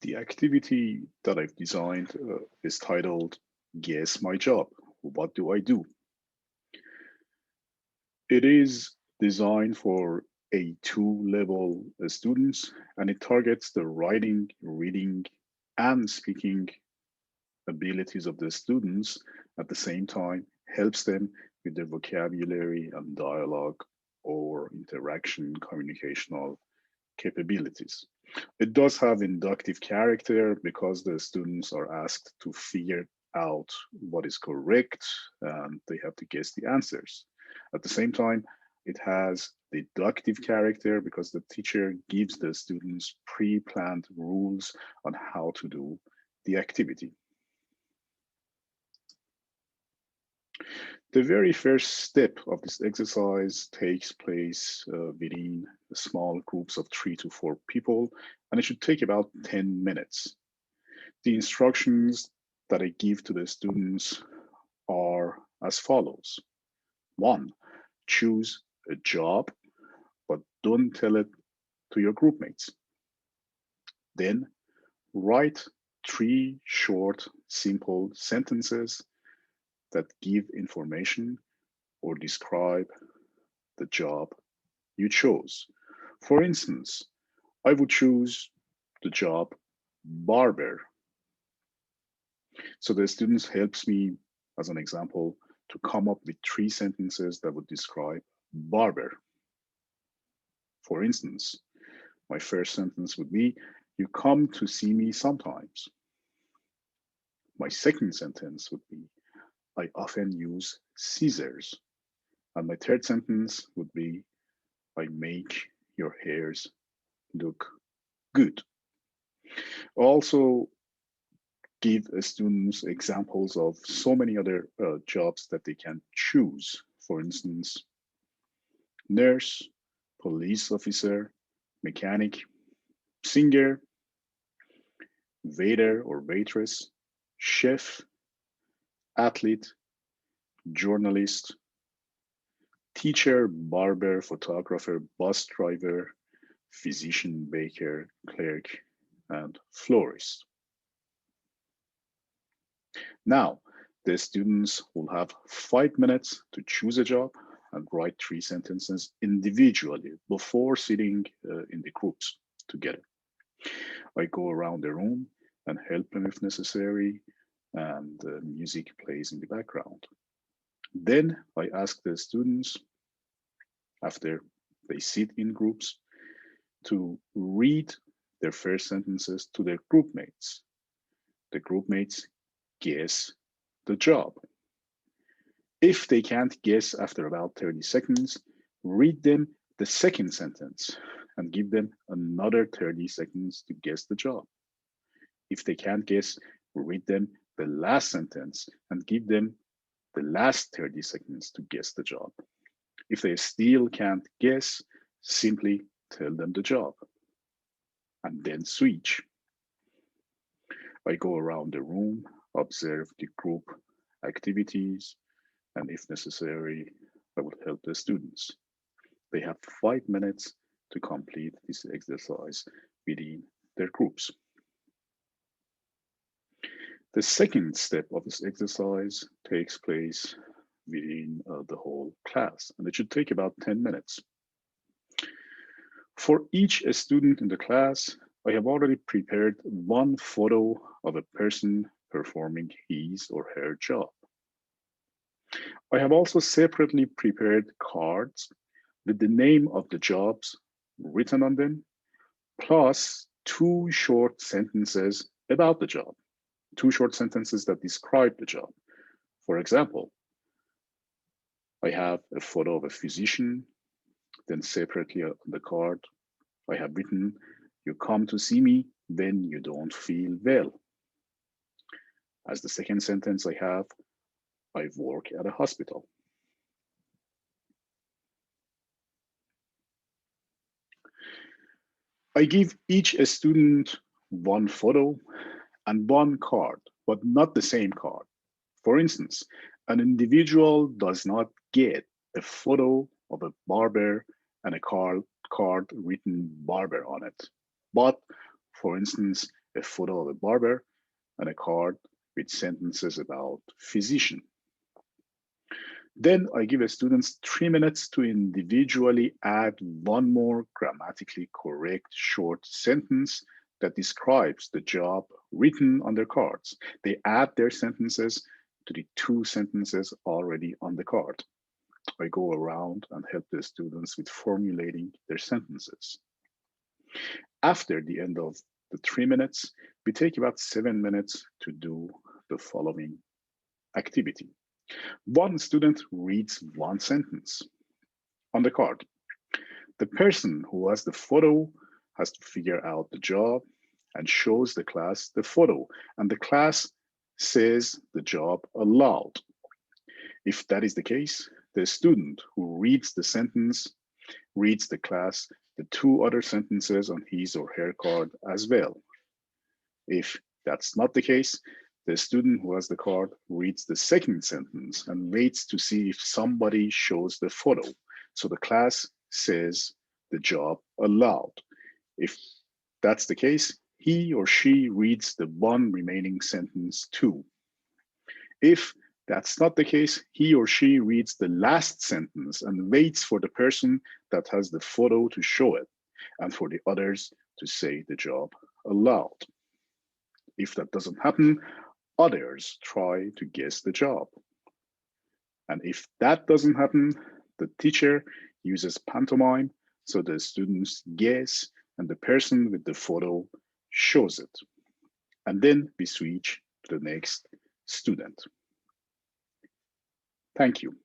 The activity that I've designed is titled Guess My Job. What do I do? It is designed for A2 level students, and it targets the writing, reading, and speaking abilities of the students. At the same time, helps them with their vocabulary and dialogue or interaction communicational capabilities. It does have inductive character because the students are asked to figure out what is correct and they have to guess the answers. At the same time, it has deductive character because the teacher gives the students pre-planned rules on how to do the activity. The very first step of this exercise takes place within small groups of 3 to 4 people, and it should take about 10 minutes. The instructions that I give to the students are as follows. 1, choose a job, but don't tell it to your group mates. Then write 3 short, simple sentences that give information or describe the job you chose. For instance, I would choose the job barber. So the students helps me, as an example, to come up with 3 sentences that would describe barber. For instance, my first sentence would be, you come to see me sometimes. My second sentence would be, I often use scissors. And my third sentence would be, I make your hairs look good. Also, give students examples of so many other jobs that they can choose. For instance, nurse, police officer, mechanic, singer, waiter or waitress, chef, athlete, journalist, teacher, barber, photographer, bus driver, physician, baker, clerk, and florist. Now, the students will have 5 minutes to choose a job and write 3 sentences individually before sitting in the groups together. I go around the room and help them if necessary, and music plays in the background. Then I ask the students, after they sit in groups, to read their first sentences to their group mates. The group mates guess the job. If they can't guess after about 30 seconds, read them the second sentence and give them another 30 seconds to guess the job. If they can't guess, read them the last sentence and give them the last 30 seconds to guess the job. If they still can't guess, simply tell them the job and then switch. I go around the room, observe the group activities, and if necessary, I will help the students. They have 5 minutes to complete this exercise within their groups. The second step of this exercise takes place within the whole class, and it should take about 10 minutes. For each student in the class, I have already prepared 1 photo of a person performing his or her job. I have also separately prepared cards with the name of the jobs written on them, plus 2 short sentences about the job, 2 short sentences that describe the job. For example, I have a photo of a physician, then separately on the card, I have written, you come to see me when you don't feel well. As the second sentence I have, I work at a hospital. I give each student 1 photo and 1 card, but not the same card. For instance, an individual does not get a photo of a barber and a card written barber on it. But for instance, a photo of a barber, and a card with sentences about physician. Then I give a students 3 minutes to individually add one more grammatically correct short sentence that describes the job written on their cards. They add their sentences to the 2 sentences already on the card. I go around and help the students with formulating their sentences. After the end of the 3 minutes, we take about 7 minutes to do the following activity. One student reads one sentence on the card. The person who has the photo has to figure out the job and shows the class the photo, and the class says the job aloud. If that is the case, the student who reads the sentence reads the class the 2 other sentences on his or her card as well. If that's not the case, the student who has the card reads the second sentence and waits to see if somebody shows the photo. So the class says the job aloud. If that's the case, he or she reads the one remaining sentence too. If that's not the case, he or she reads the last sentence and waits for the person that has the photo to show it and for the others to say the job aloud. If that doesn't happen, others try to guess the job. And if that doesn't happen, the teacher uses pantomime so the students guess and the person with the photo shows it. And then we switch to the next student. Thank you.